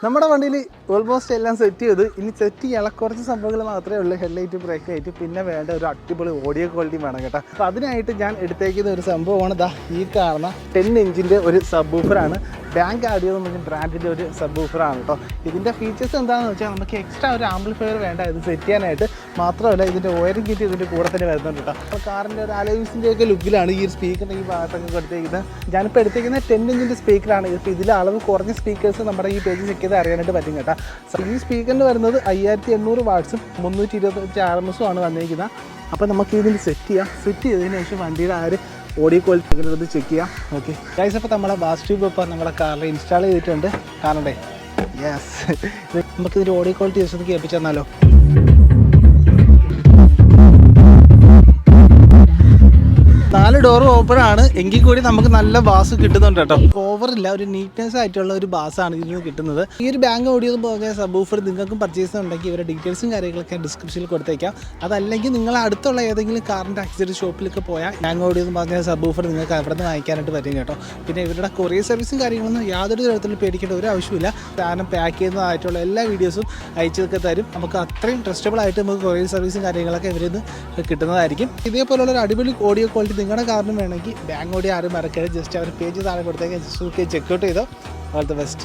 നമ്മുടെ വണ്ടിയിൽ ഓൾമോസ്റ്റ് എല്ലാം സെറ്റ് ചെയ്തു. ഇനി സെറ്റ് ചെയ്യാനുള്ള കുറച്ച് സംഭവങ്ങൾ മാത്രമേ ഉള്ളൂ. ഹെഡ്ലൈറ്റ്, ബ്രേക്ക് ലൈറ്റ്, പിന്നെ വേണ്ട ഒരു അടിപൊളി ഓഡിയോ ക്വാളിറ്റി വേണം കേട്ടോ. അപ്പോൾ അതിനായിട്ട് ഞാൻ എടുത്തേക്കുന്ന ഒരു സംഭവമാണ് ഈ കാണുന്ന 10 ഇഞ്ചിൻ്റെ ഒരു സബ് വൂഫറാണ്. ബാങ്ക് ആഡിയോ എന്ന് പറഞ്ഞ ബ്രാൻഡിൻ്റെ ഒരു സബ് വൂഫറാണ് കേട്ടോ. ഇതിൻ്റെ ഫീച്ചേഴ്സ് എന്താണെന്ന് വെച്ചാൽ നമുക്ക് എക്സ്ട്രാ ഒരു ആംപ്ലിഫയർ വേണ്ട ഇത് സെറ്റ് ചെയ്യാനായിട്ട്. മാത്രമല്ല ഇതിൻ്റെ വയറിംഗ് കിറ്റ് ഇതിൻ്റെ കൂടെ തന്നെ വരുന്നുണ്ട് കേട്ടോ. അപ്പോൾ കാറിൻ്റെ ഒരു അലോയ്സിൻ്റെ ഒക്കെ ലുക്കിലാണ് ഈ സ്പീക്കറിൻ്റെ ഈ ഭാഗത്തൊക്കെ എടുത്തേക്കുന്നത്. ഞാനിപ്പോൾ എടുത്തേക്കുന്ന 10 ഇഞ്ചിൻ്റെ സ്പീക്കറാണ്. ഇപ്പോൾ ഇതിൽ അളവ് കുറഞ്ഞ സ്പീക്കേഴ്സ് നമ്മുടെ ഈ പേജിൽ ചെക്ക് ചെയ്ത് അറിയാനായിട്ട് പറ്റും കേട്ടോ. ഈ സ്പീക്കറിന് വരുന്നത് 5800 വാട്ട്സും 325 RMS ആണ് വന്നിരിക്കുന്നത്. അപ്പോൾ നമുക്ക് ഇതിന് സെറ്റ് ചെയ്തതിന് ശേഷം വണ്ടിയുടെ ആ ഒരു ഓഡിയോ ക്വാളിറ്റി ഇത് ചെക്ക് ചെയ്യാം. ഓക്കെ ഗൈസ്, അപ്പോൾ നമ്മളെ ബാസ് ട്യൂബ് ഇപ്പോൾ നമ്മുടെ കാറിൽ ഇൻസ്റ്റാൾ ചെയ്തിട്ടുണ്ട്. കാണണ്ടേ? യെസ്. നമുക്കിതിൻ്റെ ഓഡിയോ ക്വാളിറ്റി ജസ്റ്റ് ഒന്ന് കേൾപ്പിച്ചു തന്നാലോ? നാല് ഡോറും ഓപ്പൺ ആണ്, എങ്കിൽ കൂടി നമുക്ക് നല്ല ബാസ് കിട്ടുന്നുണ്ട് കേട്ടോ. ഓവറില്ല, ഒരു നീറ്റ്നെസ് ആയിട്ടുള്ള ഒരു ബാസാണ് ഇതിൽ നിന്ന് കിട്ടുന്നത്. ഈ ഒരു ബാങ്ക് ഓഡിയോ പോകുന്ന സബ് വൂഫർ നിങ്ങൾക്കും പർച്ചേസ് ഉണ്ടെങ്കിൽ ഇവരുടെ ഡീറ്റെയിൽസും കാര്യങ്ങളൊക്കെ ഡിസ്ക്രിപ്ഷനിൽ കൊടുത്തേക്കാം. അതല്ലെങ്കിൽ നിങ്ങൾ അടുത്തുള്ള ഏതെങ്കിലും കാറിൻ്റെ ആക്സിഡൻറ്റ് ഷോപ്പിലൊക്കെ പോയാൽ ബാങ്ക് ഓഡിയോ എന്ന് പറഞ്ഞ സബ് വൂഫർ നിങ്ങൾക്ക് അവിടെ നിന്ന് വാങ്ങിക്കാനായിട്ട് പറ്റും കേട്ടോ. പിന്നെ ഇവരുടെ കൊറിയർ സർവീസും കാര്യങ്ങളൊന്നും യാതൊരു തരത്തിലും പേടിക്കേണ്ട ഒരു ആവശ്യമില്ല. സാധനം പാക്ക് ചെയ്യുന്നതായിട്ടുള്ള എല്ലാ വീഡിയോസും അയച്ചതൊക്കെ തരും. നമുക്ക് അത്രയും ട്രസ്റ്റബിൾ ആയിട്ട് നമുക്ക് കൊറിയർ സർവീസും കാര്യങ്ങളൊക്കെ ഇവരിൽ നിന്ന് കിട്ടുന്നതായിരിക്കും. ഇതേപോലുള്ള ഒരു അടിപൊളി ഓഡിയോ ക്വാളിറ്റി നിങ്ങളുടെ കാറിനും വേണമെങ്കിൽ ബാങ്ക് ഓഡിയോ ആരും മറക്കരുത്. ജസ്റ്റ് അവർ പേജ് താഴെ കൊടുത്തേക്ക് ജസ്റ്റ് ചെക്ക് ഔട്ട് ചെയ്തോ. All the best.